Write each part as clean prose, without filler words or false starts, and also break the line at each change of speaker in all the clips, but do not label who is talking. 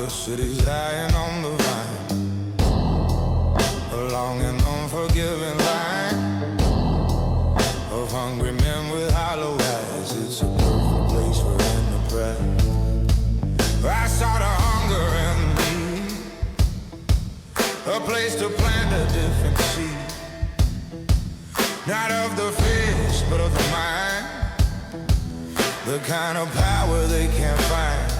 the city's lying on the vine, a long and unforgiving line of hungry men with hollow eyes. It's a perfect place for enterprise. I saw the hunger and the need, a place to plant a different seed, not of the fist, but of the mind, the kind of power they can't find.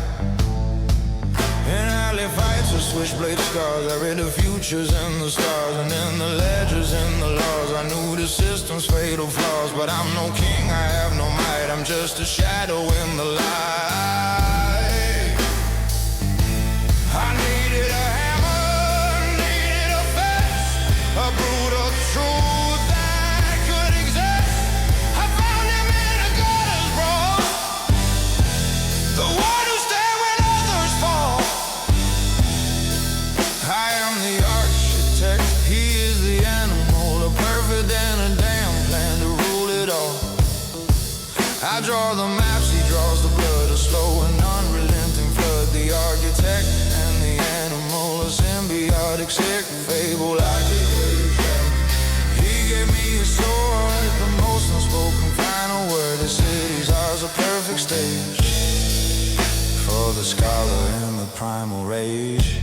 In alley fights or switchblade scars, I read the futures in the stars, and in the ledgers, in the laws, I knew the system's fatal flaws. But I'm no king, I have no might, I'm just a shadow in the light. I needed a hammer, needed a fist, a brutal truth that could exist. I found him in a gutter's brawl, the one who stay when others fall. I am the architect, he is the animal, a perfect and a damn plan to rule it all. I draw the maps, he draws the blood, a slow and unrelenting flood. The architect and the animal, a symbiotic sick fable. I did. He gave me a sword, the most unspoken final word. The city's ours, a perfect stage for the scholar in the primal rage.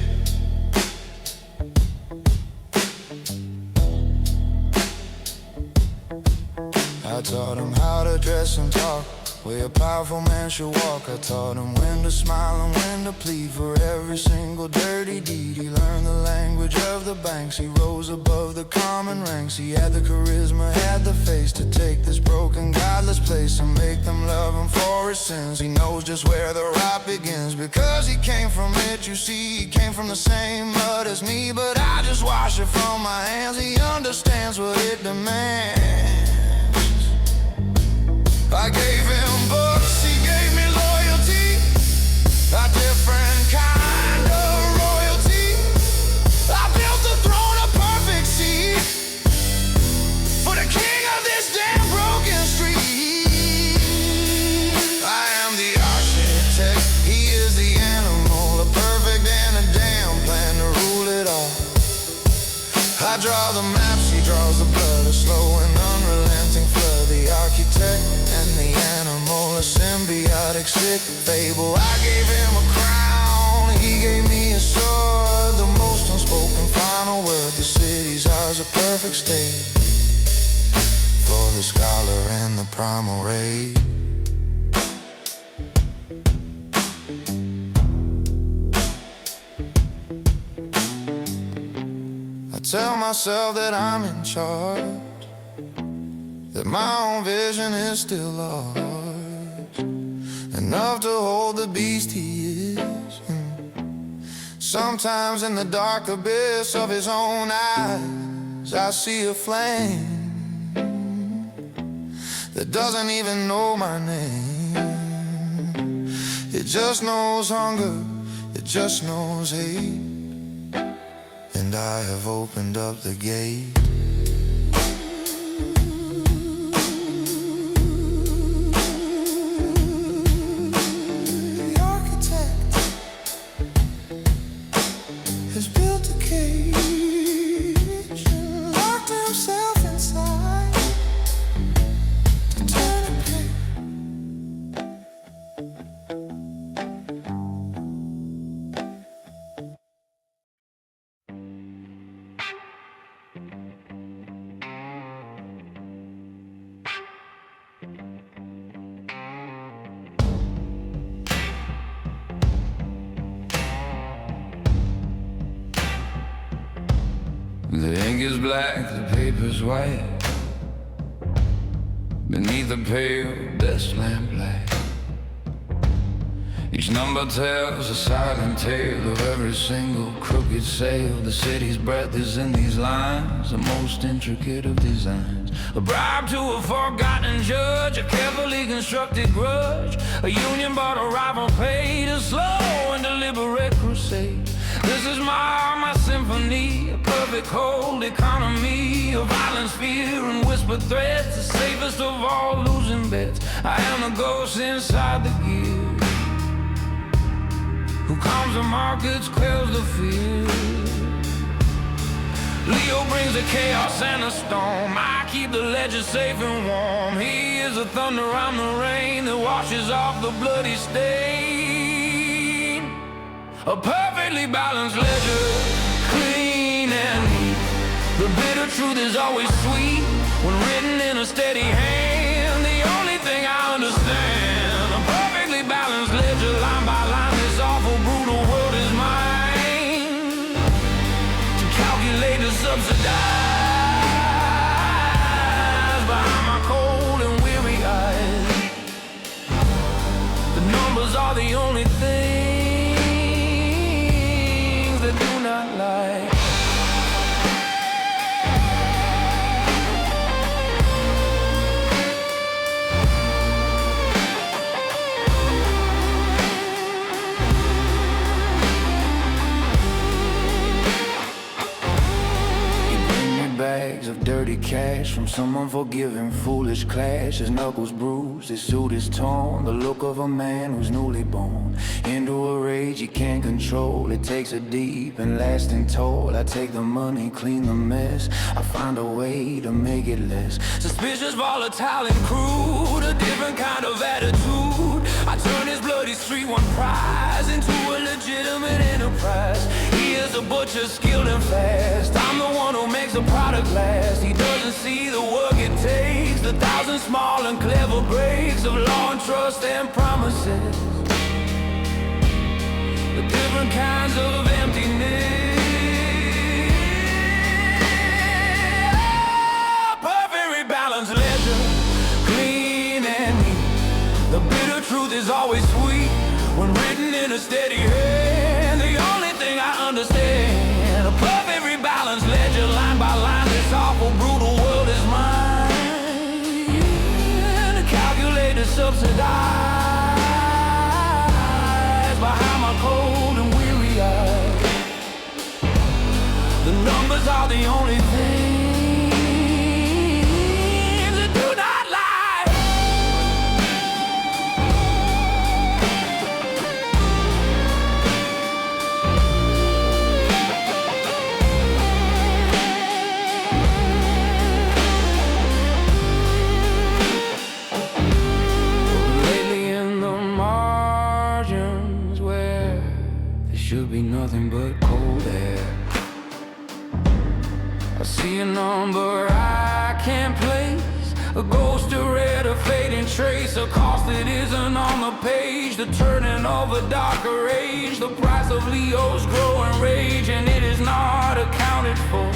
I taught him how to dress and talk, way a powerful man should walk. I taught him when to smile and when to plead for every single dirty deed. He learned the language of the banks, he rose above the common ranks. He had the charisma, had the face to take this broken, godless place and make them love him for his sins. He knows just where the rot begins, because he came from it, you see. He came from the same mud as me, but I just wash it from my hands. He understands what it demands. I gave him books, he gave me loyalty, a different kind of royalty. I built the throne of perfect seed for the king of this damn broken street. I am the architect, he is the animal, a perfect and a damn plan to rule it all. I draw the maps, he draws the blood, a slow and unrelenting flood. The architect and the animal, a symbiotic sick fable. I gave him a crown, he gave me a sword, the most unspoken final word. The city's ours, a perfect stage for the scholar and the primal rage. I tell myself that I'm in charge, that my own vision is still large, enough to hold the beast he is. Sometimes in the dark abyss of his own eyes, I see a flame that doesn't even know my name. It just knows hunger, it just knows hate, and I have opened up the gate.
The ink is black, the paper's white, beneath the pale desk lamplight. Each number tells a silent tale of every single crooked sail. The city's breath is in these lines, the most intricate of designs. A bribe to a forgotten judge, a carefully constructed grudge, a union-bought rival paid, a slow and deliberate crusade. This is my symphony, a perfect cold economy of violence, fear, and whispered threats. The safest of all losing bets. I am the ghost inside the gear, who who calms the markets, quells the fear. Leo brings the chaos and the storm. I keep the ledger safe and warm. He is the thunder, I'm the rain that washes off the bloody stain. A perfectly balanced ledger, clean and neat. The bitter truth is always sweet when written in a steady hand. The only thing I understand, a perfectly balanced ledger, line by line. This awful, brutal world is mine to calculate and subsidize behind my cold and weary eyes. The numbers are the only things that do not lie. Bags of dirty cash from some unforgiving, foolish clash. His knuckles bruised, his suit is torn. The look of a man who's newly born into a rage he can't control. It takes a deep and lasting toll. I take the money, clean the mess. I find a way to make it less suspicious, volatile and crude. A different kind of attitude. I turn his bloody street-won prize into a legitimate enterprise. He is a butcher, skilled and fast. I'm the one who makes the product last. He doesn't see the work it takes, the thousand small and clever breaks of law and trust and promises, the different kinds of emptiness. Perfectly balanced ledger, clean and neat. The bitter truth is always sweet when written in a steady hand. The only thing I understand, a perfectly balanced ledger, line by line. This awful, brutal world is mine. Yeah, to calculate and subsidize behind my cold and weary eyes. The numbers are the only things that do not lie. Should be nothing but cold air. I see a number I can't place, a ghost, a red, a fading trace, a cost that isn't on the page, the turning of a darker age, the price of Leo's growing rage, and it is not accounted for.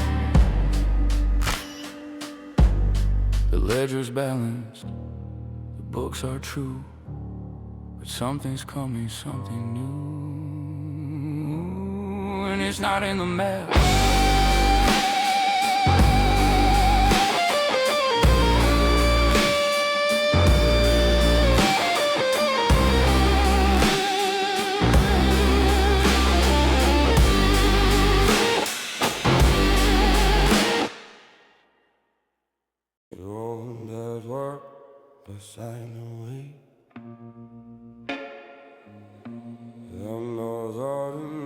The ledger's balanced, the books are true, but something's coming, something new. And it's not in the map.
You own that work beside the way. Them those autumn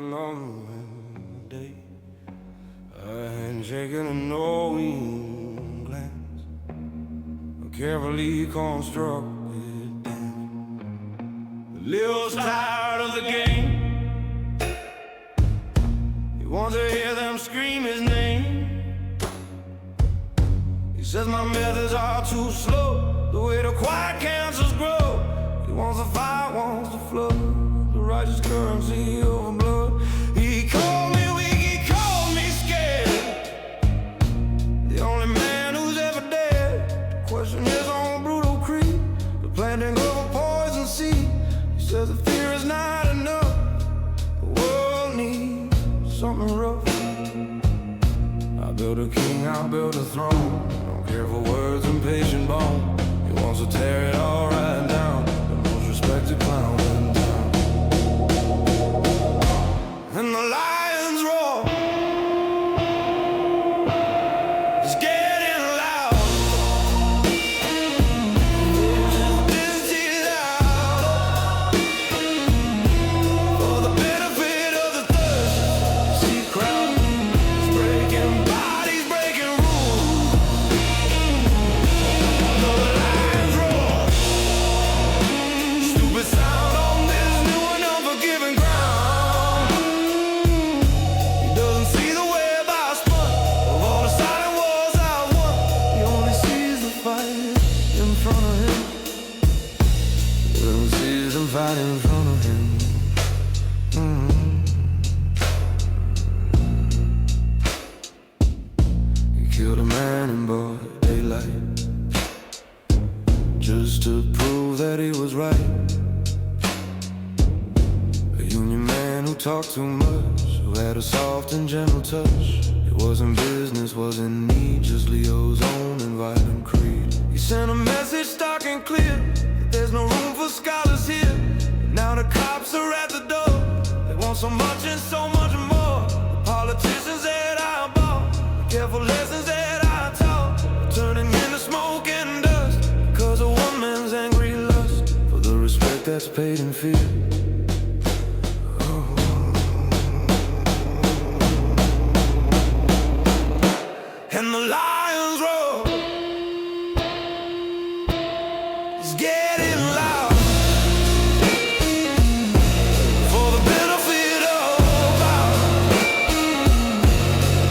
day. A handshake and a knowing glance, a carefully constructed dance. Leo's tired of the game. He wants to hear them scream his name. He says my methods are too slow, the way the quiet cancers grow. He wants the fire, wants the flood, the righteous currency of blood. He called me weak, he called me scared, the only man who's ever dared to question his own brutal creed, the planting of a poison seed. He says the fear is not enough, the world needs something rough. I built a king, I built a throne, don't care for words and patient bone. He wants to tear it all right down, the most respected clown in town. And the lions roar, it's getting loud. This is loud. For the better, right in front of him. He killed a man in broad daylight, just to prove that he was right. A union man who talked too much, who had a soft and gentle touch. It wasn't business, wasn't need, just Leo's own and violent creed. He sent a message stark and clear, that there's no room for scholars here. Now the cops are at the door, they want so much and so much more. The politicians that I bought, the careful lessons that I taught, turning into smoke and dust, because of one man's angry lust for the respect that's paid in fear. And the lions roar, it's getting loud, for the benefit of our,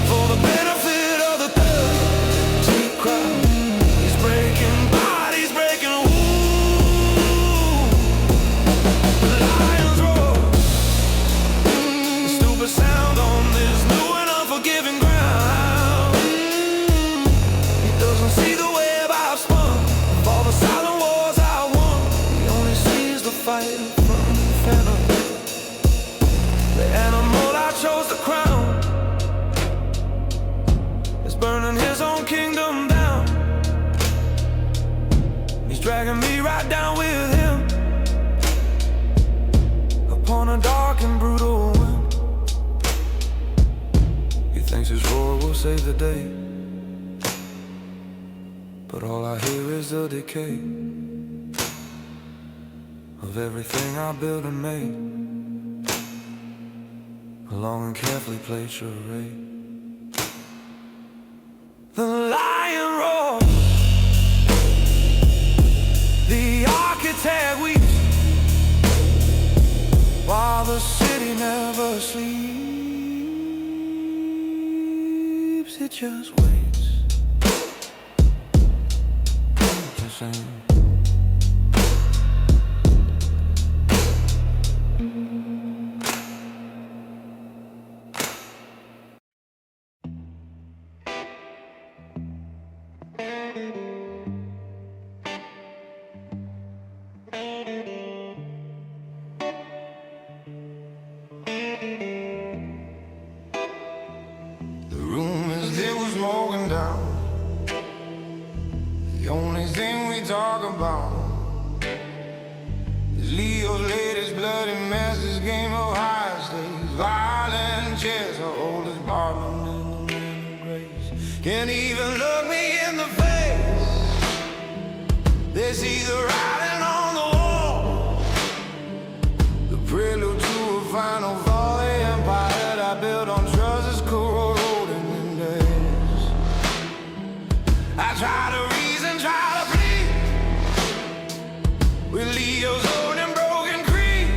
for the benefit of the thirsty crowd. He's breaking bodies, breaking ooh. The lions roar, the stupid sound on this new and unforgiving ground. See the web I've spun, of all the silent wars I won. He only sees the fight from the phantom, the animal I chose to crown. Is burning his own kingdom down. He's dragging me right down with him, upon a dark and brutal wind. He thinks his roar will save the day, but all I hear is the decay of everything I built and made, a long and carefully played charade. The lion roars, the architect weeps, while the city never sleeps. It just waits. The rumors they was smoking down. The only thing we talk about is Leo's latest bloody mess, this game of high stakes, violent chess, our oldest barman in the man of grace. Can't even look me in the face. They see the writing on the wall, the prelude to a final fall. The empire that I built on trust is corroding in days. I try to try to plead with Leo's own and broken creed.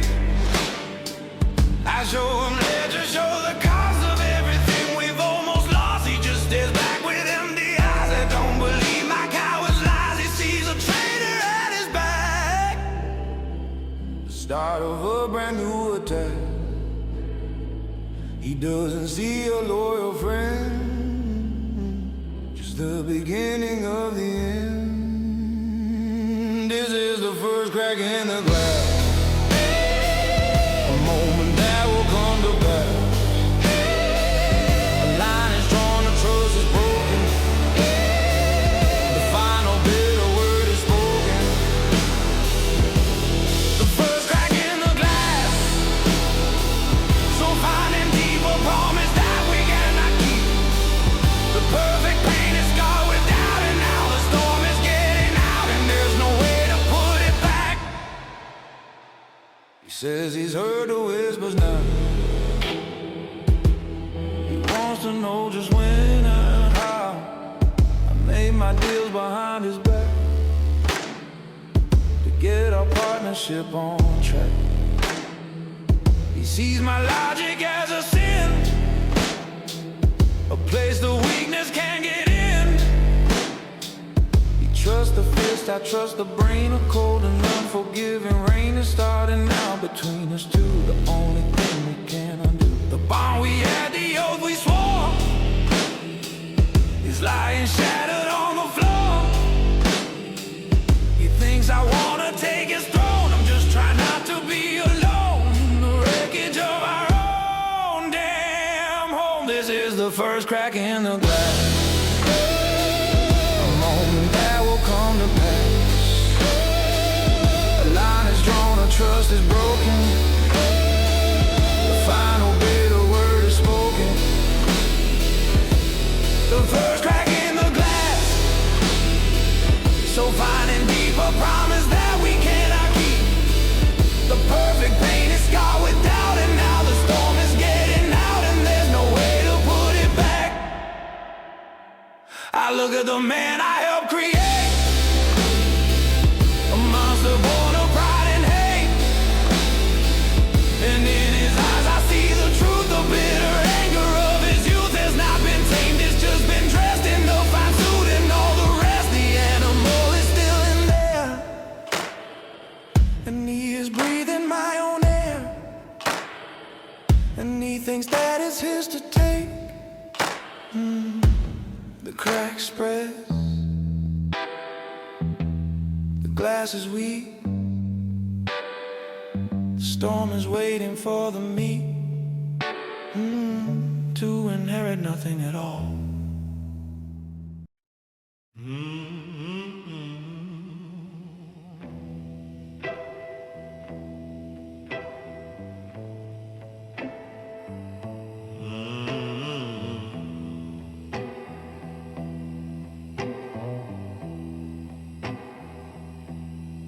I show him ledger, show the cost of everything we've almost lost. He just stares back with empty eyes. I don't believe my coward's lies. He sees a traitor at his back, the start of a brand new attack. He doesn't see a loyal friend, the beginning of the end. This is the first crack in the glass, a moment that will come to pass. A line is drawn, the trust is broken, the final bitter word is spoken. The first crack in the glass, so fine and deep, a promise that we cannot keep. The perfect pain is scarred with doubt, and now the storm is getting out, and there's no way to put it back. He says he's heard the whispers now. He wants to know just when and how I made my deals behind his back to get our partnership on track. He sees my logic as a sin, a place the weakness can't get in. He trusts
trust the fist, I trust the brain. A cold and unforgiving rain is starting now between us two. The only thing we can undo, the bond we had, the oath we swore, is lying shattered on the floor. He thinks I wanna take his throne, I'm just trying not to be alone. The wreckage of our own damn home. This is the first crack in the glass, a moment that will come to pass. A line is drawn, a trust is broken. The final bitter word is spoken. The first crack in the glass, so fine and deep, a promise that we cannot keep. The perfect pain is scarred with doubt, and now the storm is getting out, and there's no way to put it back. I look at the man I helped create, a monster born of pride and hate, and in his eyes I see the truth. The bitter anger of his youth has not been tamed, it's just been dressed in the fine suit and all the rest. The animal is still in there, and he is breathing my own air, and he thinks that it's his to take. The crack spreads, the glass is weak, the storm is waiting for the meek to inherit nothing at all.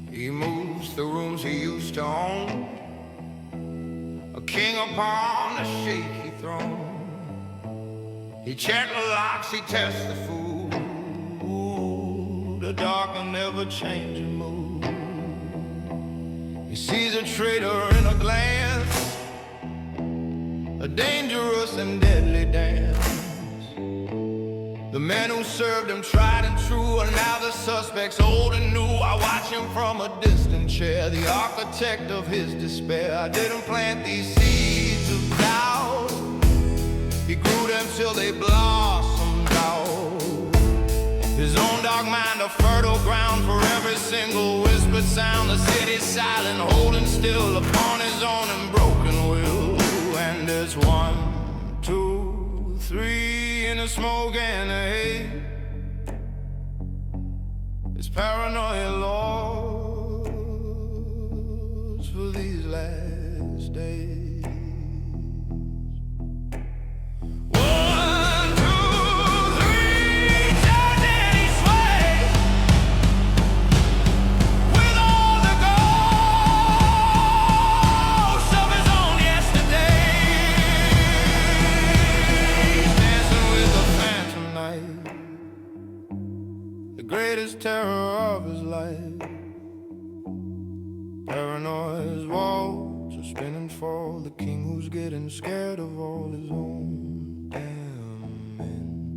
He moves the rooms he used to own, a king upon a shaky throne. He checked the locks, he tests the food. The dark and never-changing mood. He sees a traitor in a glance, a dangerous and deadly dance. The men who served him tried and true, and now the suspect's old and new. I watch him from a distant chair, the architect of his despair. I didn't plant these seeds of doubt, he grew them till they blossomed out. His own dark mind a fertile ground for every single whispered sound. The city's silent, holding still upon his own and broken will. And it's 1, 2, 3 in the smoke and the hate. It's paranoia laws for these last days. 1, 2, 3, turns and he sways with all the ghosts of his own yesterdays. Dancing with the phantom night, the greatest terror of his life. Paranoia's walls are spinning for the king who's getting scared of all his own damn men.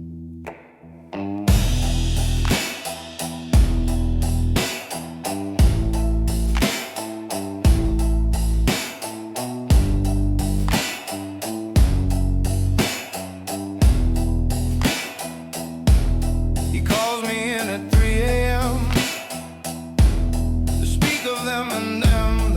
He calls me in at 3 a.m. to speak of them and them.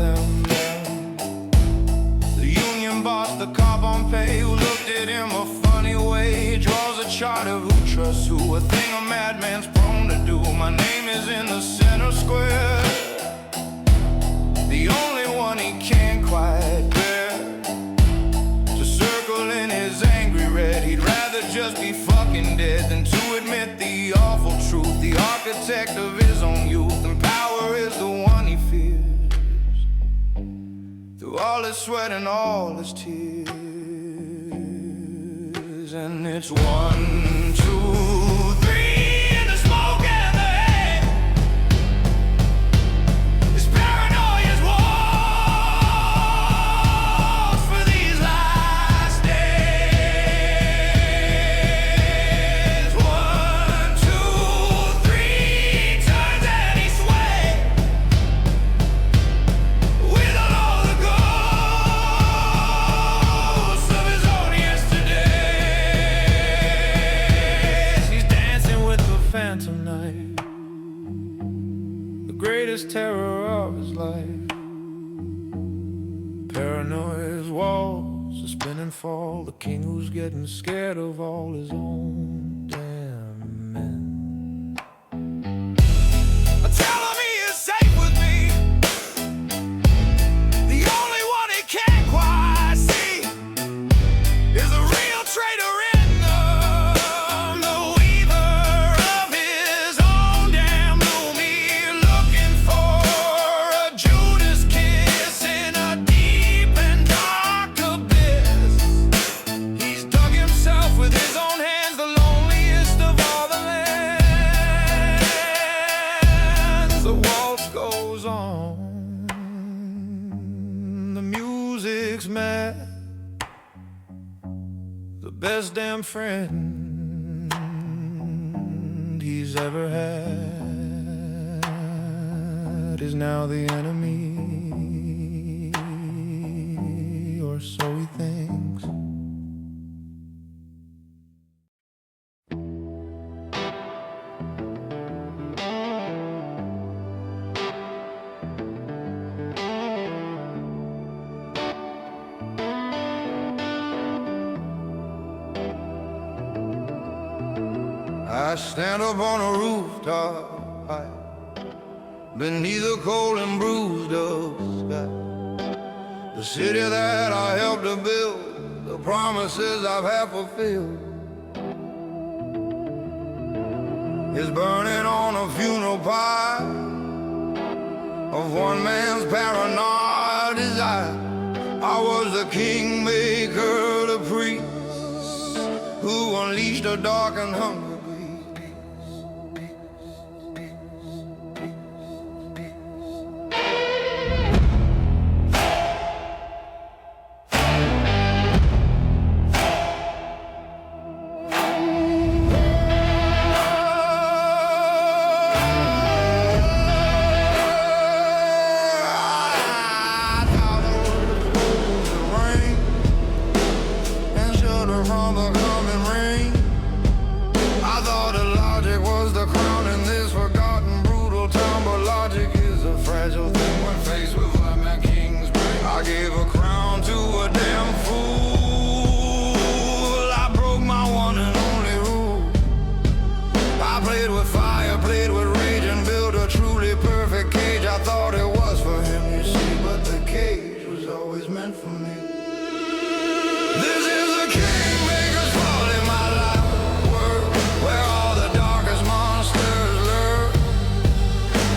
The union boss, the cop on pay, who looked at him a funny way, draws a chart of who trusts who, a thing a madman's prone to do. My name is in the center square, the only one he can't quite bear. To circle in his angry red, he'd rather just be fucking dead than to admit the awful truth. The architect of his own youth, and power is the one he fears. Through all his sweat and all his tears. And it's 1, 2, 3 in the smoke and the haze. It's paranoia's walls for these last days. 1, 2, 3 turns Paranoia's walls, a spinning fall, the king who's getting scared of all his own damn men.
Tell him he is safe with me. The only one he can't quite see is a real traitor in the weaver of his own damn loom. He's looking for a Judas kiss in a deep and dark abyss. He's dug himself with his own hands, the loneliest of all the lands.
The waltz goes on, the music's mad, the best damn friend he's ever had is now the enemy, or so he thinks.
I stand up on a rooftop high, beneath the cold and bruised of sky. The city that I helped to build, the promises I've half fulfilled, is burning on a funeral pyre of one man's paranoid desire. I was the kingmaker, the priest who unleashed a dark and hungry. From the coming rain, I thought the logic was the crown in this forgotten brutal town, but logic is a fragile thing when faced with what my king's bring. I gave a crown to a damn fool. I broke my one and only rule. I played with fire, played with rage, and built a truly perfect cage. I thought it was for him, you see, but the cage was always meant for me. This is the kingmaker's fault in my life world, where all the darkest monsters lurk.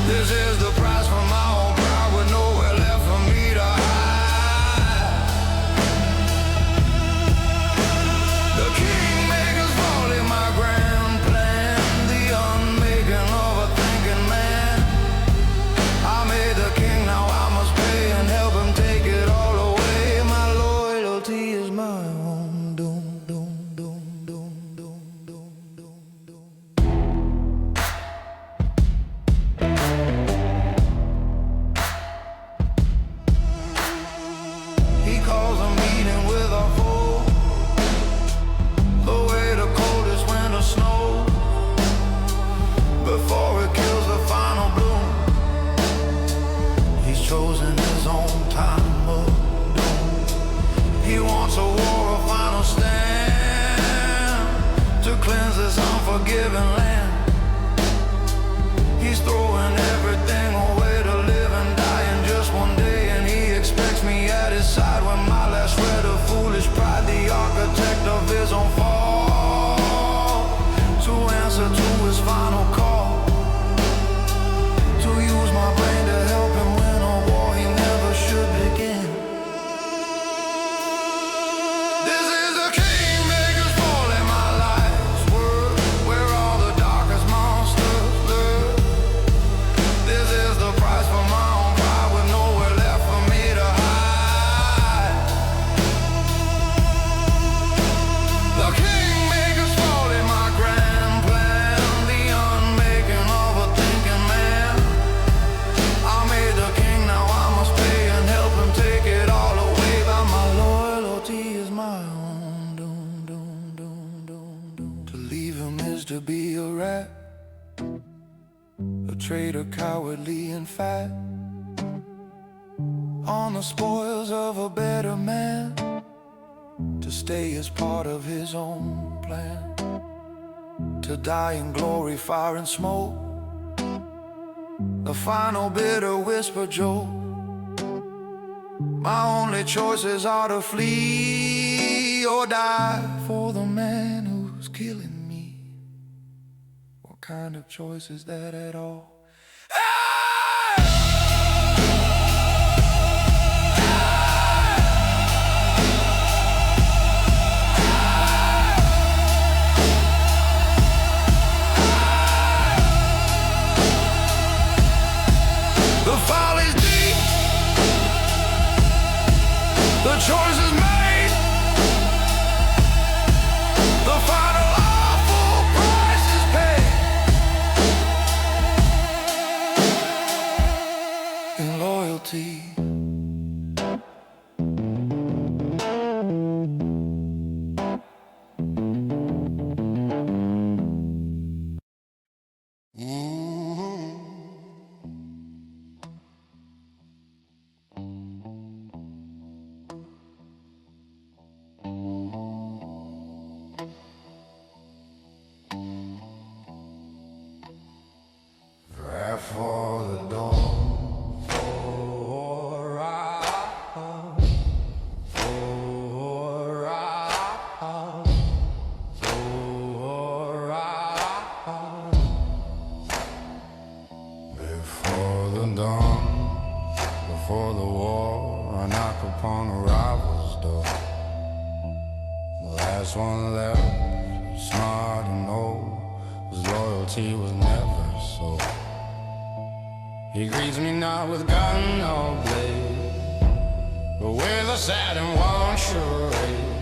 This is the price for my own pride, with nowhere left for me to hide. The kingmaker's fault in my grand plan, the unmaking of a thinking man. I made the king, now I must pay and help him take it all away. My loyalty is my own doom, doom, doom, doom, doom, doom, doom, doom. He calls a meeting with a fool, the way the coldest winter snow, before it kills the final bloom. He's chosen his own time of doom. He wants a war, a final stand, to cleanse this unforgiving land. He's throwing everything away to live and die in just one day, and he expects me at his side when my last shred of foolish pride, the architect of his own fall, to answer to his final call, to use my brain to help him win a war he never should begin. This is the kingmaker's fault in my life's world, where all the darkest monsters lurk. This is the price for my own pride, with nowhere left for me to hide. The kingmaker's fault in my grand plan, the unmaking of a thinking man. I made the king, now I must pay and help him take it all away. But my loyalty is my own doom, doom, doom, doom, doom. To leave him is to be a rat, a traitor, cowardly and fat,
on the spoils of a better man, to stay as part of his own plan, to die in glory, fire and smoke, the final bitter whisper joke. My only choices are to flee or die for the man who's killing me. What kind of choice is that at all?
The fall is deep, the choice is made, the final awful price is paid.
In loyalty,
For the dawn, for out, for out, for out. Before the dawn, before the war, I knock upon a rival's door. The last one left, smart and old, whose loyalty was never sold. He greets me not with gun or blade, but with a sad and worn charade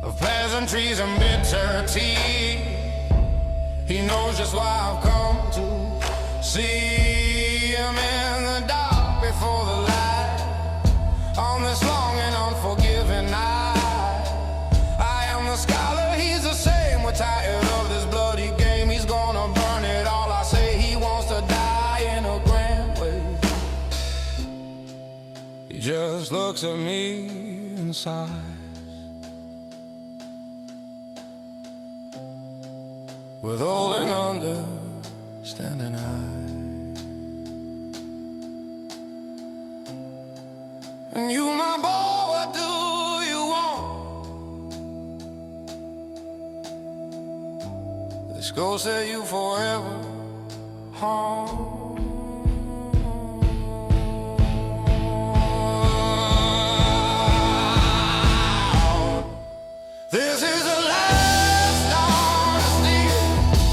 of pleasantries and bitter tea. He knows just why I've come to see him in the dark before the light, on this long and unforgiving night. I am the scholar, he's the same. We're tired of this bloody game. He's gonna burn it all. I say he wants to die in a grand way. He just looks at me and sighs, with old and understanding eyes. And you, my boy, what do you want? This ghost that you forever haunt. This is the last honesty,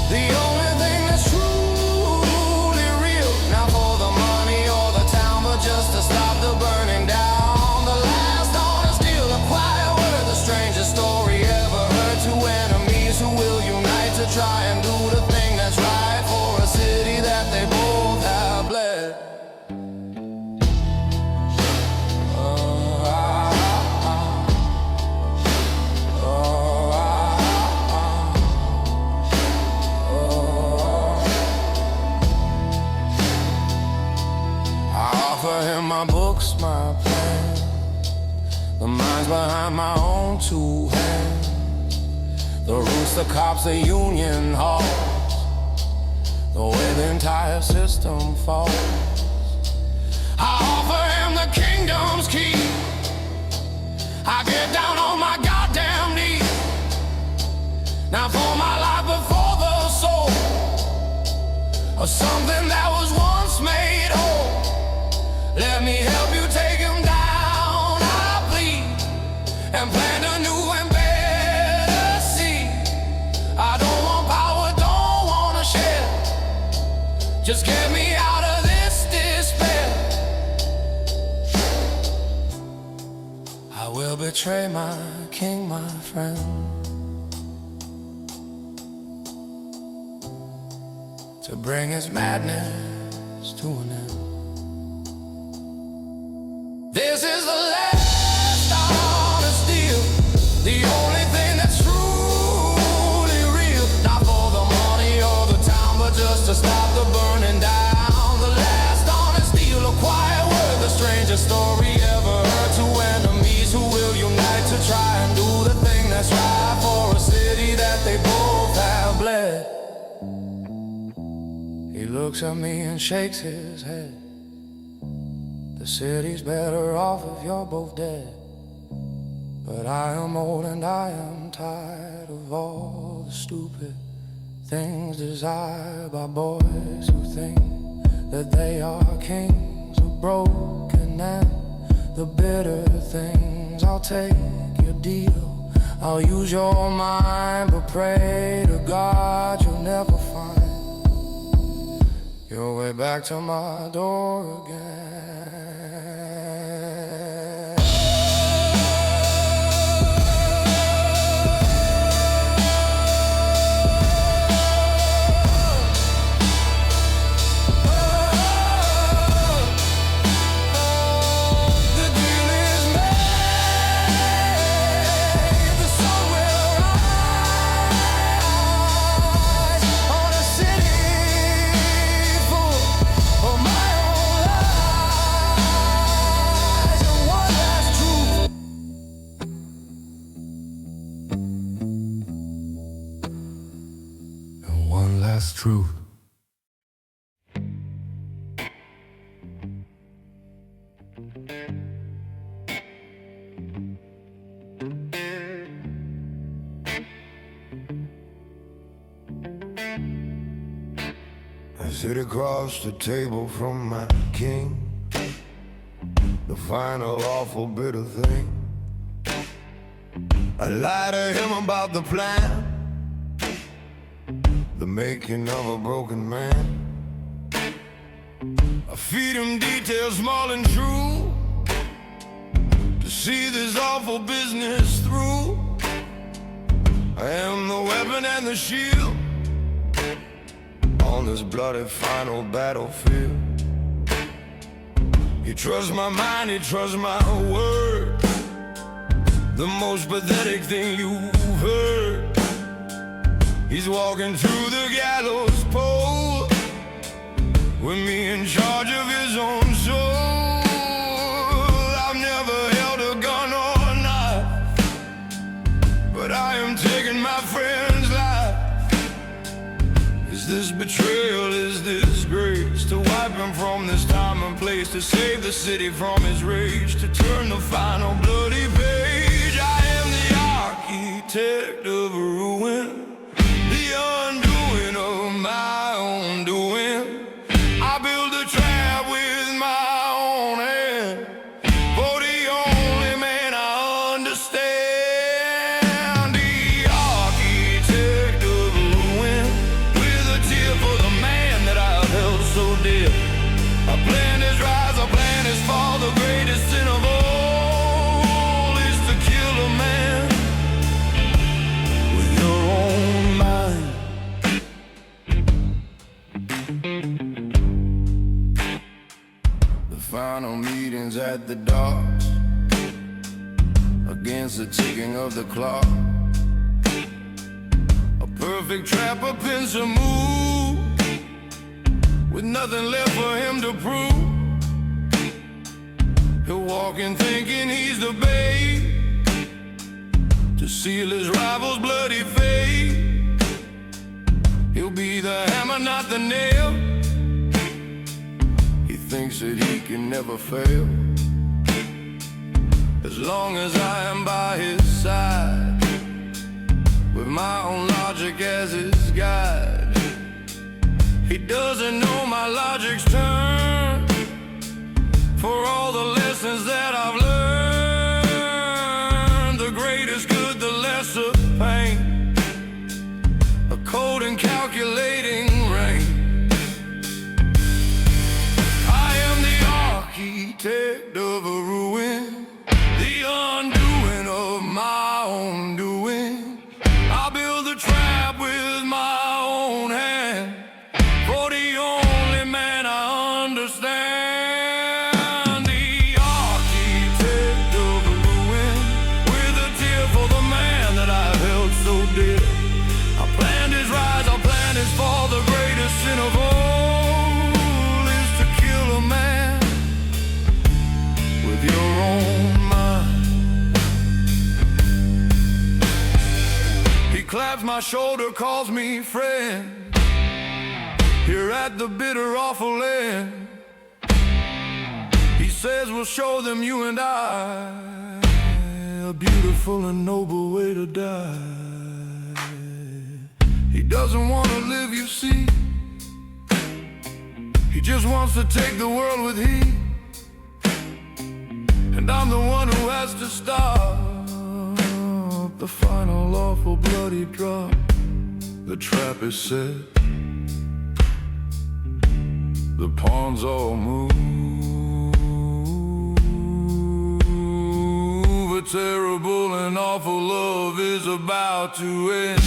the only thing that's truly real. Not for the money or the town, but just to stop the burning down. The last honest deal, a quiet word, the strangest story ever heard. Two enemies who will unite to try and do the thing that's right for a city that they both have bled. My books, my plan, the minds behind my own two hands, the roots, the cops, the union halls, the way the entire system falls. I offer him the kingdom's key. I get down on my goddamn knees. Now for my life before the soul of something that was once made whole. Let me help you take him down, I plead, and plant a new and better seed. I don't want power, don't wanna share. Just get me out of this despair. I will betray my king, my friend, to bring his madness to an end. This is the last honest deal, the only thing that's truly real. Not for the money or the town, but just to stop the burning down. The last honest deal, a quiet word, the strange strangest story ever heard. Two enemies who will unite to try and do the thing that's right for a city that they both have bled. He looks at me and shakes his head. The city's better off if you're both dead. But I am old and I am tired of all the stupid things desired by boys who think that they are kings of broken and the bitter things. I'll take your deal, I'll use your mind, but pray to God you'll never find your way back to my door again.
That's true.
I sit across the table from my king, the final awful bitter thing. I lie to him about the plan, the making of a broken man. I feed him details small and true to see this awful business through. I am the weapon and the shield on this bloody final battlefield. He trusts my mind, he trusts my word, the most pathetic thing you've heard. He's walking through the gallows pole with me in charge of his own soul. I've never held a gun or a knife, but I am taking my friend's life. Is this betrayal, is this grace, to wipe him from this time and place, to save the city from his rage, to turn the final bloody page? I am the architect of ruin, the undoing of my own doing. I build a trap with my own hand for the only man I understand. The architect of ruin, with a tear for the man that I've held so dear. I plan his rise, I plan his fall. The greatest sin of all is to kill a man with your own mind. The final meeting's at the docks, against the ticking of the clock. A perfect trap, a pencil move, with nothing left for him to prove. He'll walk in thinking he's the bait, to seal his rival's bloody fate. He'll be the hammer, not the nail. He thinks that he can never fail, as long as I am by his side, with my own logic as his guide. He doesn't know my logic's turn, for all the lessons that I've learned. The greatest good, the lesser pain, a cold and calculating rain. I am the architect of a ruin, the undoing of my own doing. I build a trap with my own hand for the only man I understand. The architect
with your own mind. He claps my shoulder, calls me friend, here at the bitter, awful end. He says we'll show them, you and I, a beautiful and noble way to die. He doesn't want to live, you see. He just wants to take the world with heat. And I'm the one who has to stop the final awful bloody drop. The trap is set, the pawns all move. A terrible and awful love is about to end.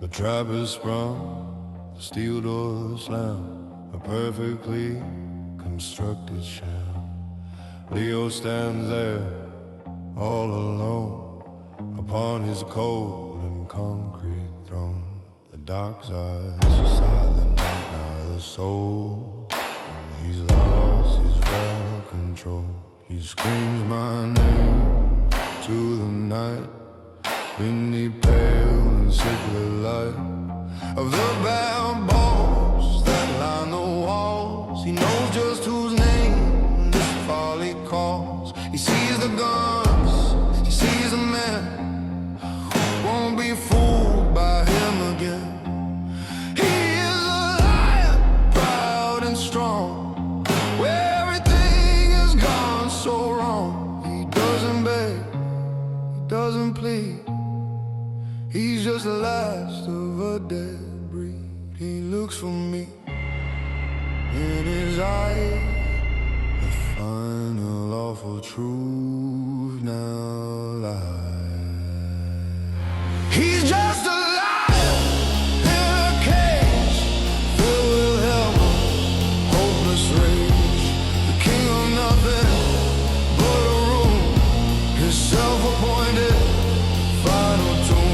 The trap is sprung, the steel door slammed, a perfectly constructed sham. Leo stands there, all alone, upon his cold and concrete throne. The dark's eyes are silent, now the soul. He's lost his final control. He screams my name to the night, in the pale and sickly light of the bamboos that line the walls. He knows just whose name this folly calls. He sees the guns, he sees the men who won't be fooled by him again. He is a lion, proud and strong, where everything has gone so wrong. He doesn't beg, he doesn't plead, he's just the last of a dead breed. He looks for me in his eyes, the final awful truth now lies. He's just a lion in a cage, filled with helpless, hopeless rage. The king of nothing but a room, his self-appointed final tomb.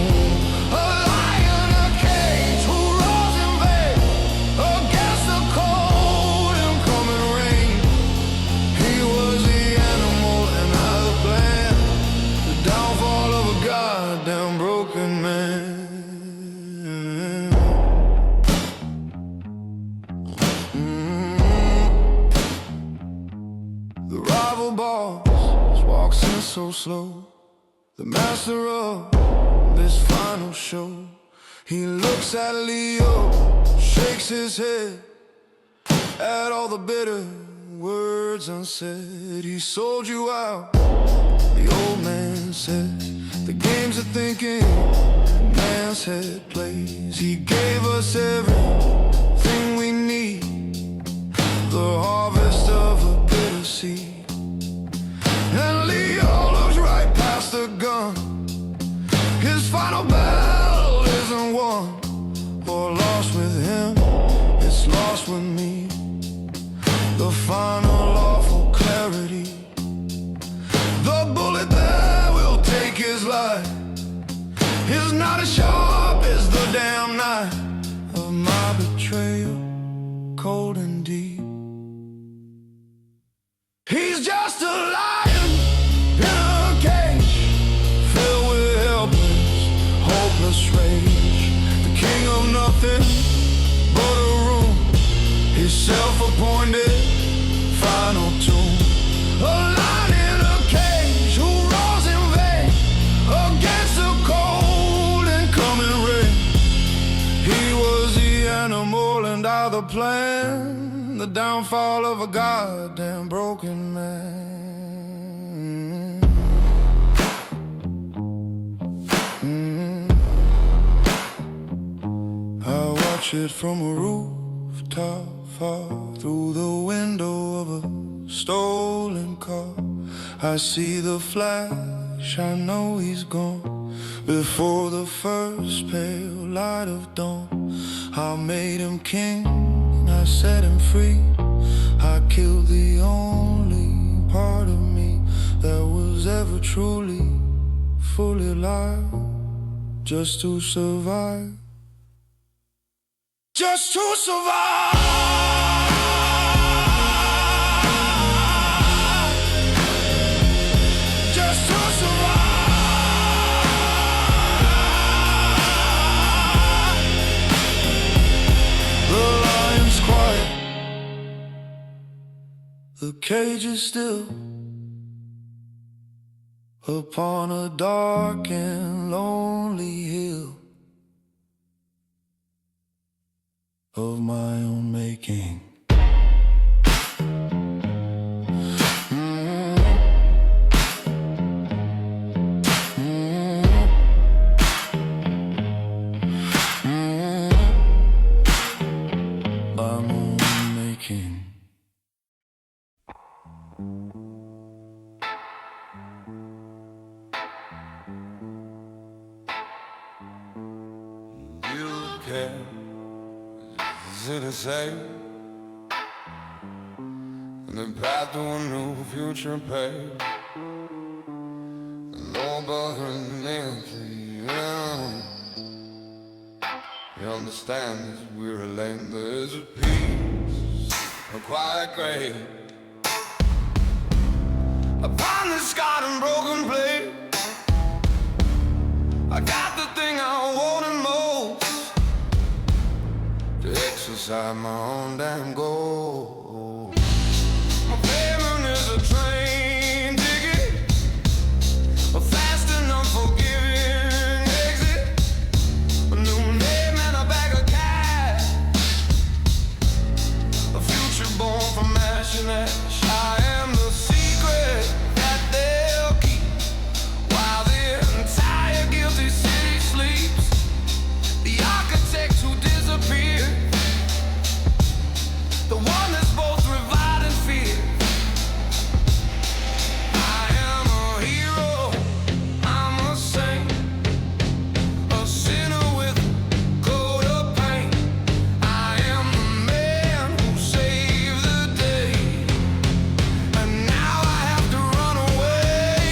The rival boss walks in so slow, the master of this final show. He looks at Leo, shakes his head at all the bitter words unsaid. He sold you out, the old man said. The games of thinking man's head plays. He gave us everything we need, the harvest of a bitter seed. And Leo looks right past the gun. His final battle isn't won or lost with him, it's lost with me. The final awful clarity, the bullet that will take his life is not as sharp as the damn knife of my betrayal, cold and deep. He's just a lion in a cage, filled with helpless, hopeless rage. The king of nothing but a room, his self-appointed final tomb. A lion in a cage who roars in vain against the cold.
plan, the downfall of a goddamn broken man. I watch it from a rooftop, far through the window of a stolen car. I see the flash, I know he's gone before the first pale light of dawn. I made him king, I set him free. I killed the only part of me that was ever truly, fully alive, just to survive. Just to survive. Just to survive. The lion's quiet, the cage is still upon a dark and lonely hill of my own making. My own making. You care. Is it the same? The path to a new future paved, no burden empty. You understand as we relate, there's a peace, a quiet grave upon this scarred and broken blade. I got the thing I wanted most, to exercise my own damn goal. My payment is a train ticket, a fast and unforgiving exit, a new name and a bag of cash, a future born from ash and ash. I am the secret that they'll keep while the entire guilty city sleeps. The architect who disappeared, the one that's both reviled and feared. I am a hero, I'm a saint, a sinner with a coat of paint. I am the man who saved the day, and now I have to run away.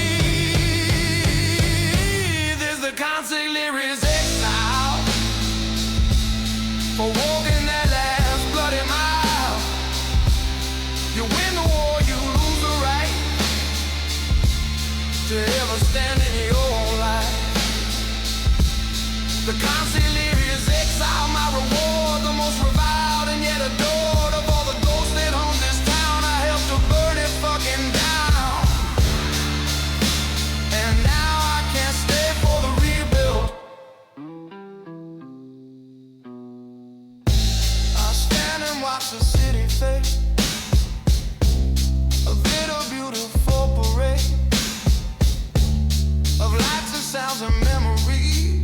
There's the constant lyrics exile for walking that last bloody mile. You win the war, you lose the right to ever stand in your own life. The constant lyrics exile, my reward, the most reviled and yet adored of all the ghosts that haunt this town. I helped to burn it fucking down, and now I can't stay for the rebuild. I stand and watch the city fade, a bitter, beautiful parade of lights and sounds and memories,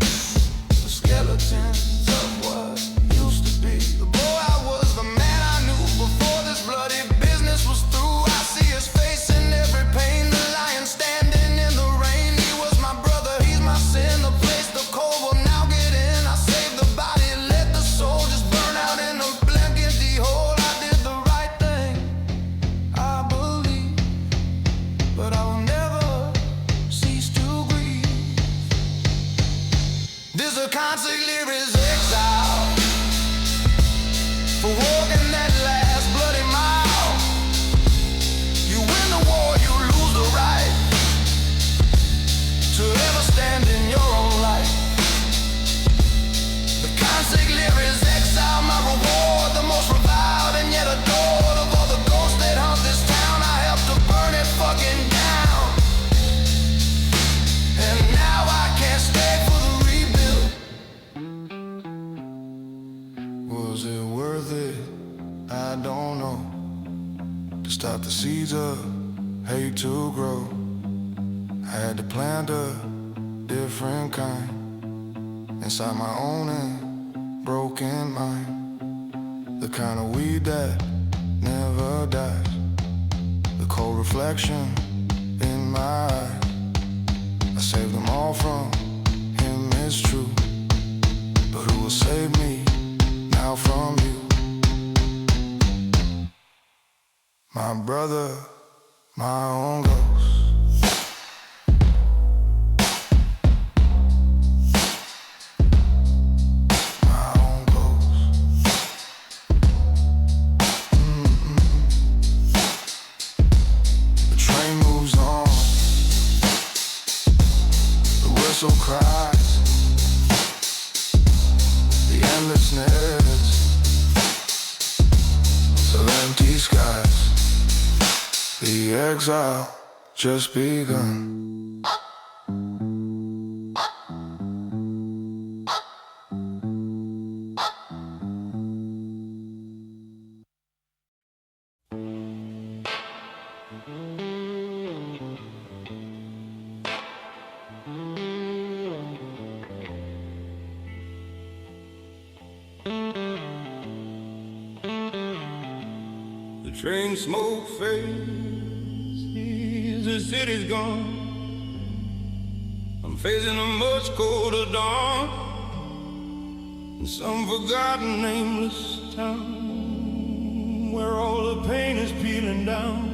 the skeletons of what used to be. The boy I was, the man I knew before this bloody business was through. I see his face in every pain, the lion standing in the rain. He was my brother, he's my sin, the place the cold will now get in. I saved the body, let the soul just burn out in a blank empty hole. I did the right thing, I believe, but I will never cease to grieve. There's a constant lyrics exile for walking that last bloody mile. You win the war, you lose the right to ever stand in your own light. The constant lyrics exile, my reward, the most reviled and yet adored of all the ghosts that haunt this town. I helped to burn it fucking down, and now I can't stay for the rebuild. Was it worth it? seeds of hate to grow. Had to plant a different kind inside my own and broken mind. The kind of weed that never dies. The cold reflection in my eyes. I saved them all from him, it's true. But who will save me now from you? My brother, my own ghost. My own ghost. The train moves on. The whistle cries. The endlessness of empty skies. The exile just begun.
The train smoke fades, the city's gone. I'm facing a much colder dawn in some forgotten nameless town where all the pain is peeling down.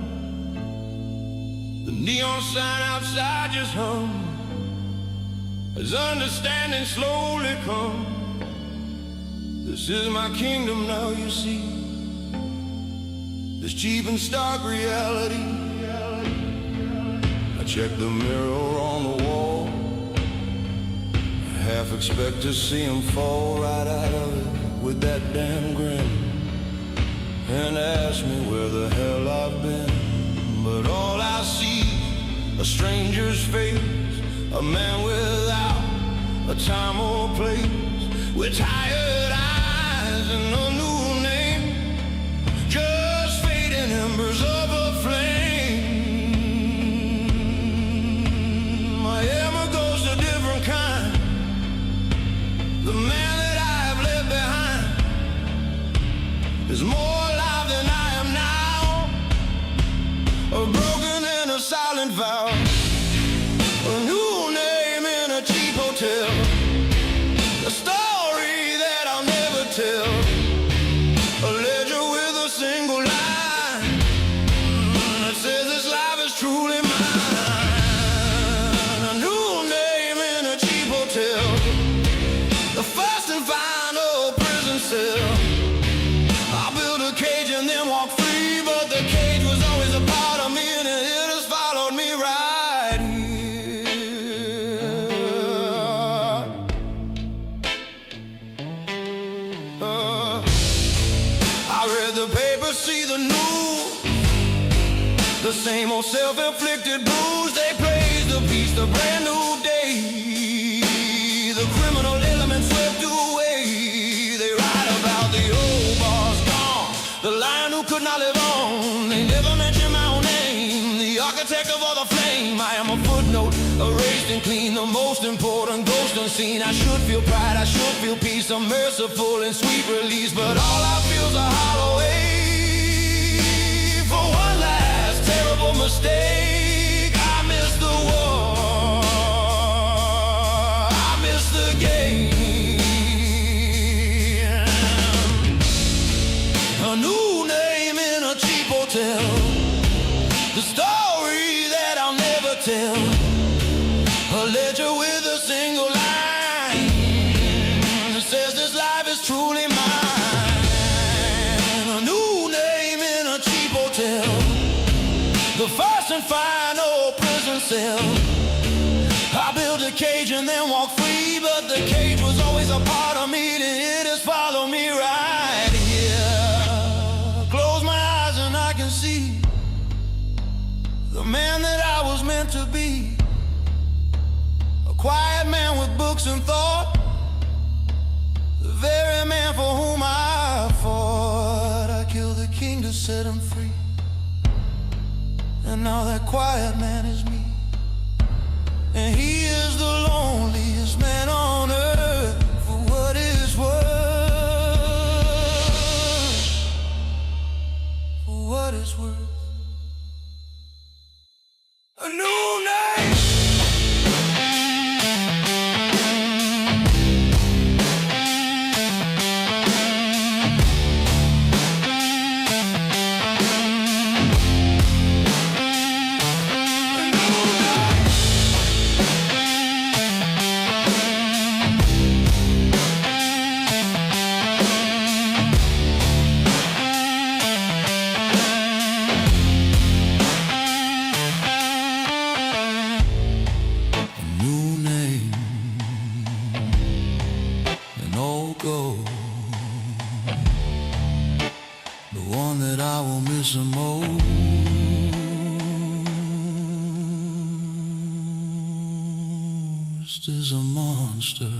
The neon sign outside just hung as understanding slowly comes. This is my kingdom now, you see. This cheap and stark reality. I check the mirror on the wall. I half expect to see him fall right out of it with that damn grin, and ask me where the hell I've been. But all I see, a stranger's face, a man without a time or place, with tired eyes and a new name, just fading embers of a flame. I am a ghost, a different kind. The man that I have left behind is more alive than I am now, a broken and a silent vow, a new name in a cheap hotel, a story that I'll never tell, a ledger with a single line that says this life is truly mine. A new name in a cheap hotel, the first and final prison cell. I built a cage and then walked free, but the cage was always a part of me, and it has followed me right here. I read the paper, see the news, the same old self-inflicted bruise. They praise the peace, the brand new day, the criminal element swept away. They write about the old boss gone, the lion who could not live on. They never mention my own name, the architect of all the flame. I am a footnote, erased and clean, the most important ghost unseen. I should feel pride, I should feel peace, a merciful and sweet release, but all I feel's a hollow ache for one last terrible mistake. I missed the war, I missed the game. A new name in a cheap hotel, the story that I'll never tell, a ledger with a single line that says this life is truly mine. A new name in a cheap hotel, the first and final prison cell. I built a cage and then walked free, but the cage was always a part of me, and it has followed me right here. Close my eyes and I can see the man that I was meant to be, a quiet man with books and thought, the very man for whom I fought. I killed the king to set him free.
And now that quiet man is me. And he is the loneliest man on earth, for what it's worth. For what it's worth. A new name. The one that I will miss the most is a monster.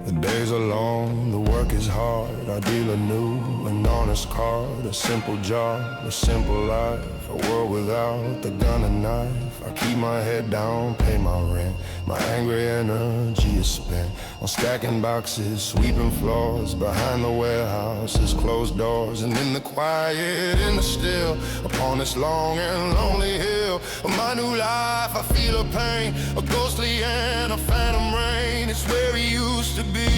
The days are long, the work is hard. I deal a new and honest card. A simple job, a simple life. A world without the gun and knife. I keep my head down, pay my rent. My angry energy is spent on stacking boxes, sweeping floors. Behind the warehouses, closed doors. And in the quiet, in the still, upon this long and lonely hill of my new life, I feel a pain, a ghostly and a phantom rain. It's where he used to be.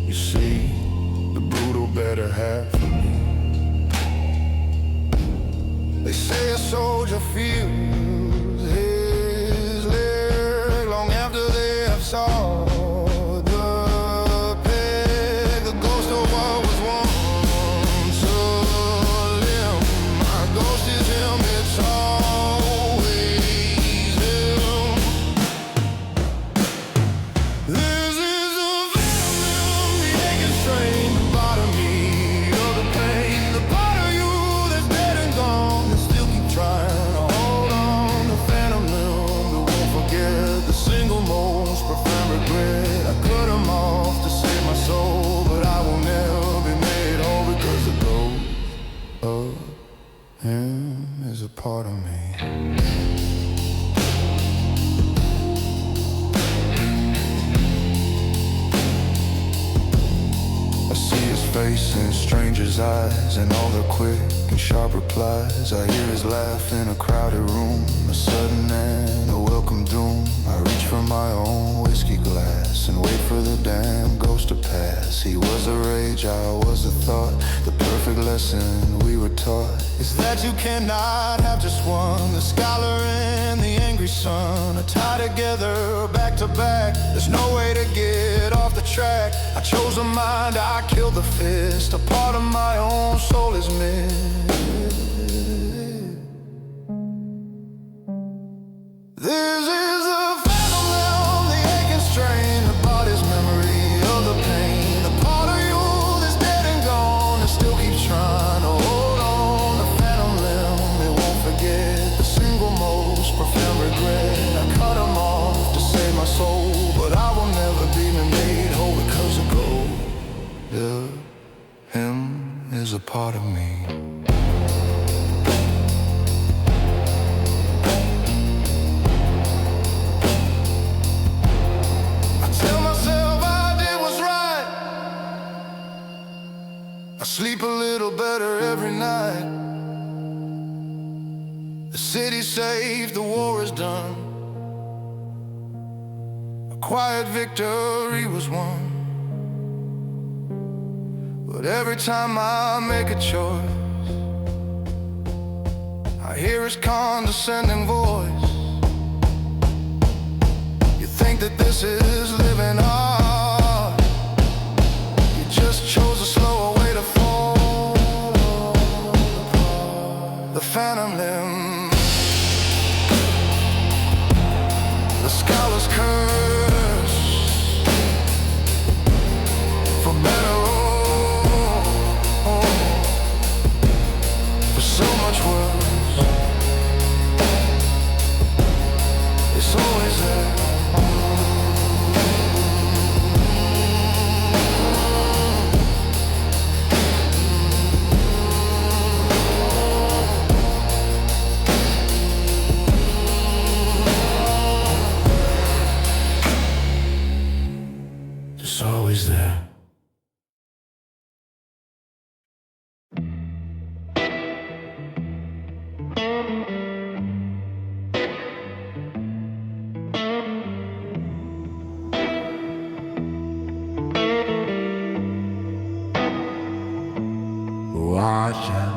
You see, the brutal better half of me. They say a soldier feels his leg long after they have sawed the peg. The ghost of what was once a limb. My ghost is him, it's always him. This is a venom, the aching strain, the bottom me of the pain, the part of you that's dead and gone, that still keep trying to hold on. The phantom limb that won't forget the single most profound regret. I cut him off to save my soul, but I will never be made whole because the ghost of him is a part of me. I see his face in strangers' eyes and all their quick and sharp replies. I hear his laugh in a crowded room, a sudden and a welcome doom. I reach for my own whiskey glass and wait for the damn ghost to pass. He was the rage, I was the thought. The perfect lesson we were taught is that you cannot have just one. The scholar and the angry son are tied together back to back. There's no way to get off the track. I chose the mind, I killed the fist. A part of my own soul is missed. This is a phantom limb, the aching strain, the body's memory of the pain. The part of you that's dead and gone, that still keeps trying to hold on. The phantom limb, it won't forget the single most profound regret. I cut him off to save my soul, but I will never be made whole because the ghost of him is a part of me. Sleep a little better every night. The city's safe, the war is done. A quiet victory was won. But every time I make a choice, I hear his condescending voice. You think that this is living art. You just chose a slower way to fall apart. The phantom limb, the scholar's curse, for better or for so much worse. It's always there. It's always there. Watching.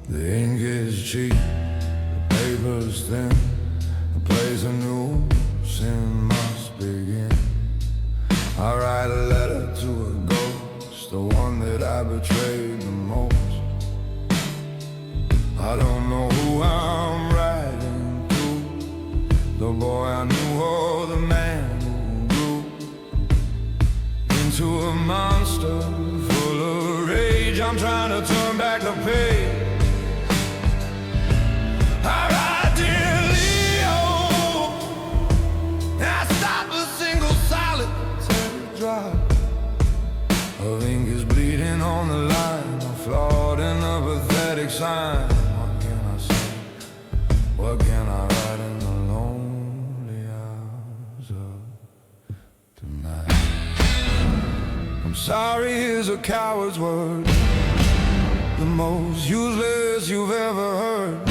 The ink is cheap, the paper's thin, the plays a new sin must begin. I write a letter to a ghost, the one that I betrayed the most. I don't know who I'm writing to, the boy I knew or the man who grew into a monster full of rage. I'm trying to turn back the page. Alright, dear Leo, I stopped a single solitary drop of ink is bleeding on the line, a flawed and a pathetic sign. What can I say? What can I write in the lonely hours of tonight? I'm sorry is a coward's word, the most useless you've ever heard.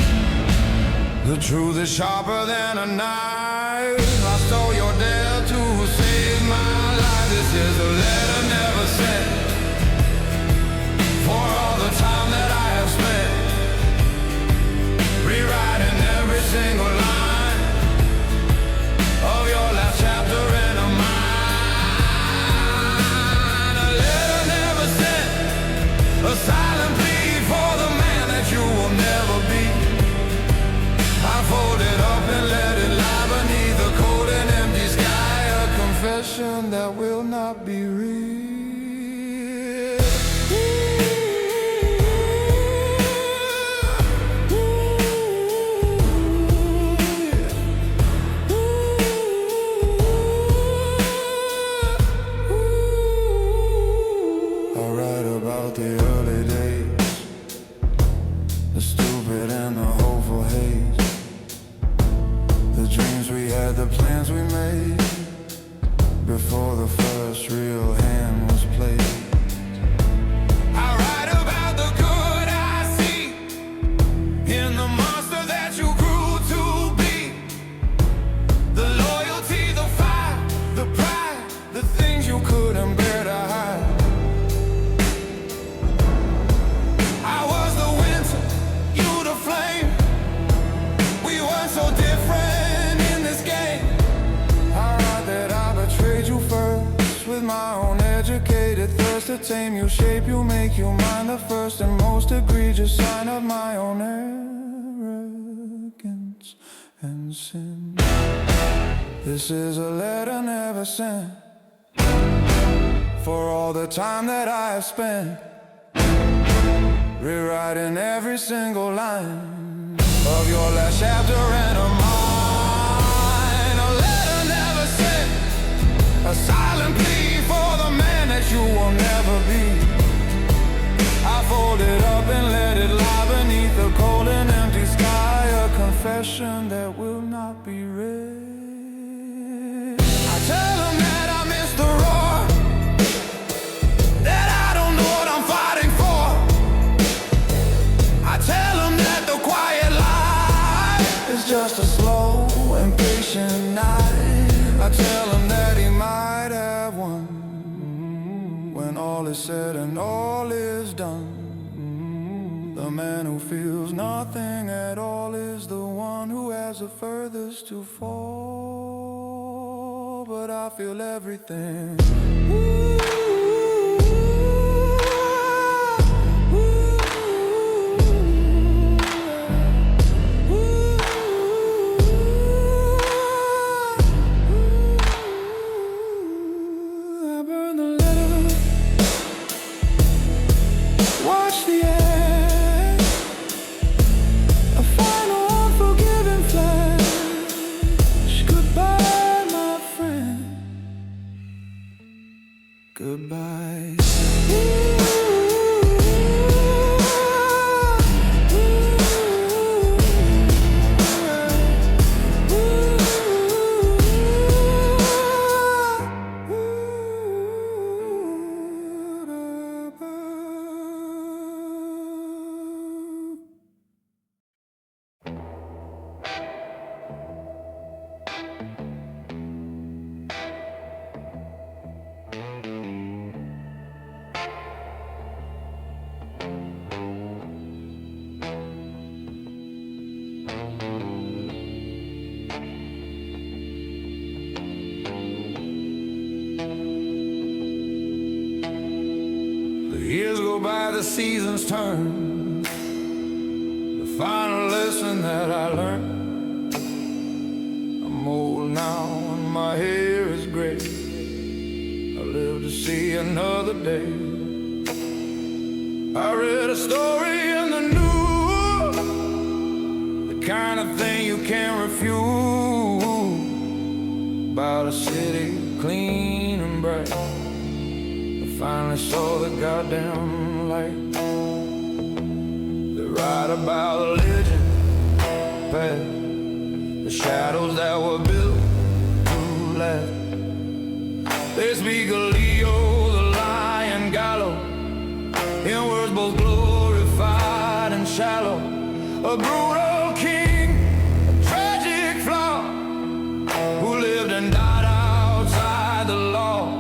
The truth is sharper than a knife. I stole your dare to save my life. This is a letter never sent, for all the time that I have spent rewriting every single line of your last chapter in a mine. A letter never sent, a silent plea for the man that you will never be. I fold it up and let it lie beneath the cold and empty sky. A confession that will not be read. I write about the early days, the stupid and the hopeful haze, the dreams we had, the plans we made before the first real hand was played. I write about the good I see in the monster that you grew to be, the loyalty, the fire, the pride, the things you couldn't bear to hide. I was the winter, you the flame. We weren't so different in this game. I write that I betrayed you first, with my own educated thirst to tame you, shape you, make you mine. The first and most egregious sign of my own arrogance and sin. This is a letter never sent, for all the time that I have spent rewriting every single line of your last chapter and of mine. A letter never sent, a silent plea for the man that you will never be. I fold it up and let it lie beneath the cold and empty sky. A confession that will not be read. I tell them that I miss the roar, that I don't know what I'm fighting for. just a slow and patient night. I tell him that he might have won when all is said and all is done. The man who feels nothing at all is the one who has the furthest to fall. But I feel everything. I burn the letter, watch the end, a final unforgiving flash. Goodbye, my friend. Goodbye. The years go by, the seasons turn. The final lesson that I learned. I'm old now and my hair is gray. I live to see another day. I read a story in the news, the kind of thing you can't refuse, about a city clean and bright. Finally saw the goddamn light. They write about the legend past, the shadows that were built to last. They speak of Leo, the lion gallows, in words both glorified and shallow. A brutal king, a tragic flaw, who lived and died outside the law.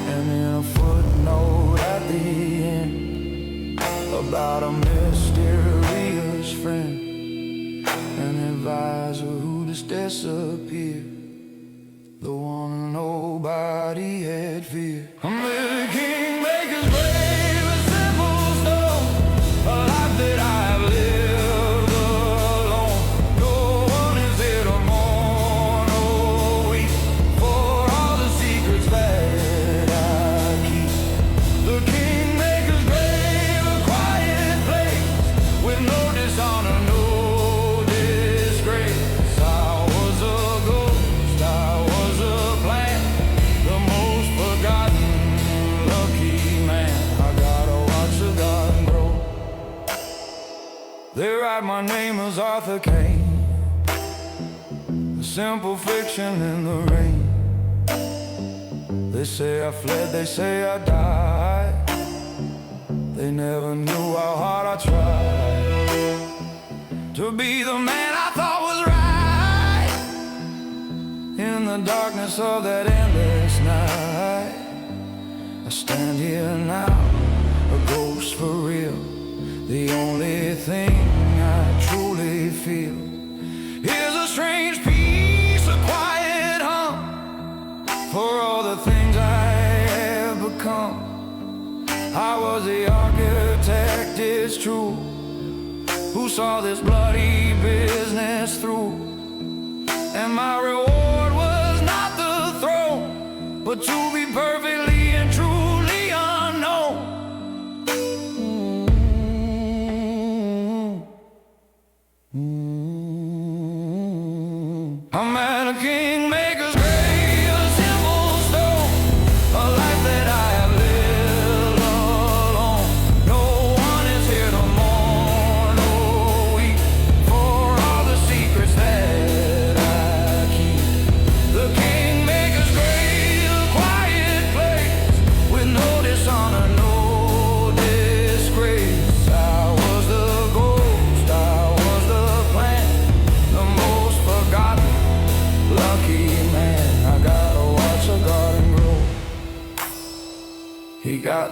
And in a footnote at the end, about a mysterious friend, an advisor who just disappeared, the one nobody had feared. May the king make his grave a simple stone, a life that I have lived alone. No one is here to mourn or weep for all the secrets that I keep. The king make his grave a quiet place, with no dishonor, no disgrace. I was a ghost, I was a plant, the most forgotten lucky man. I gotta watch the garden grow. They write my name as Arthur Kane, a simple fiction in the rain. They say I fled, they say I died. They never knew how hard I tried to be the man I thought was right. In the darkness of that endless night, I stand here now, a ghost for real. The only thing I truly feel is a strange peace, a quiet hum, for all the things I have become. I was the architect, it's true, who saw this bloody business through. And my reward was not the throne, but to be perfectly and truly unknown. I'm at a kingmaker's grave, a simple stone, a life that I have lived alone. No one is here to mourn or weep for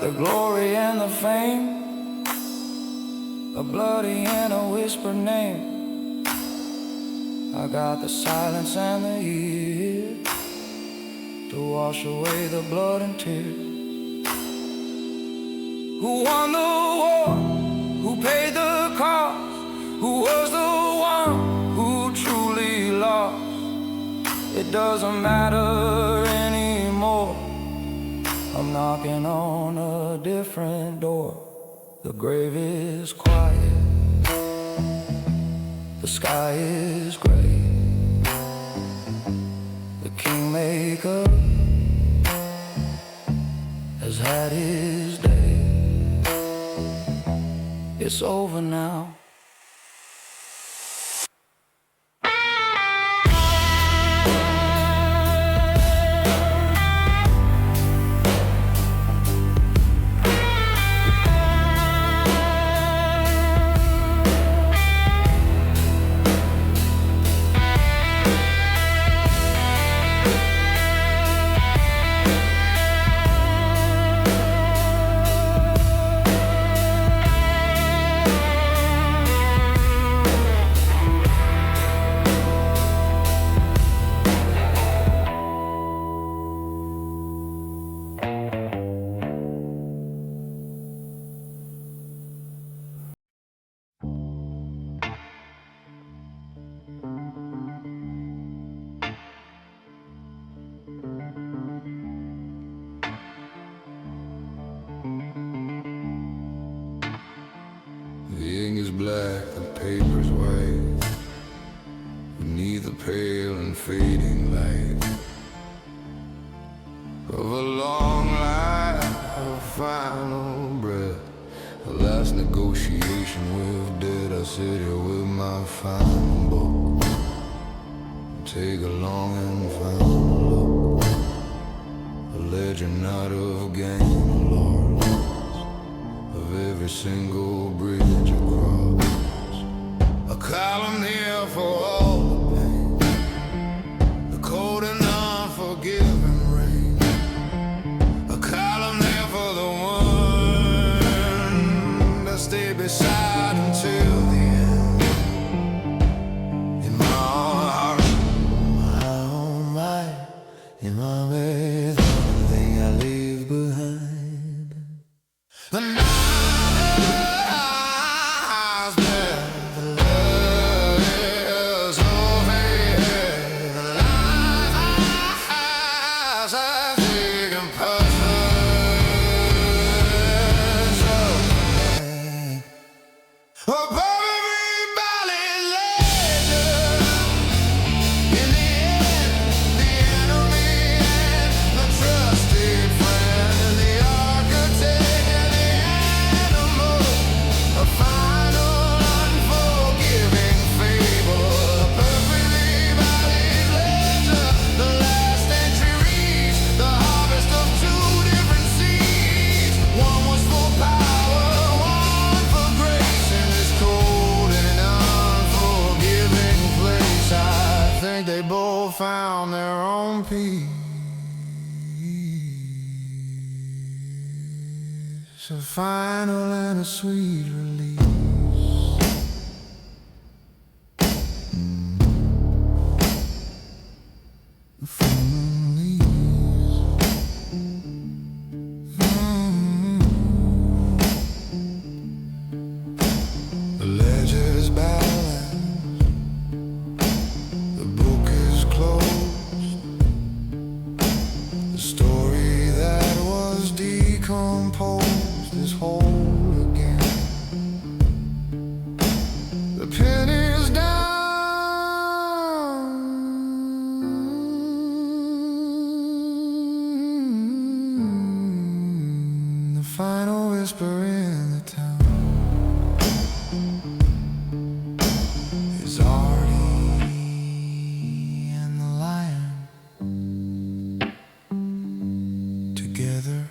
the glory and the fame, a bloody and a whispered name. I got the silence and the years to wash away the blood and tears. Who won the war? Who paid the cost? Who was the one who truly lost? It doesn't matter anymore. I'm knocking on a different door. The grave is quiet, the sky is gray. The kingmaker has had his day. It's over now.
The ink is black, the paper's white, beneath the pale and fading light of a long life, a final breath, the last negotiation with death. I sit here with my final book, take a long and final look, a legend out of game lords, of every single bridge across, a column there for all the pain, the cold and unforgiving rain, a column there for the one that stay beside until the end. In my heart, my own mind, in my bed, everything I leave behind. The they both found their own peace, a final and a sweet release. From the ledger's balance, the book is closed, the story that was decomposed is whole again. The pen is down, the final whisper in the town is Artie and the lion together.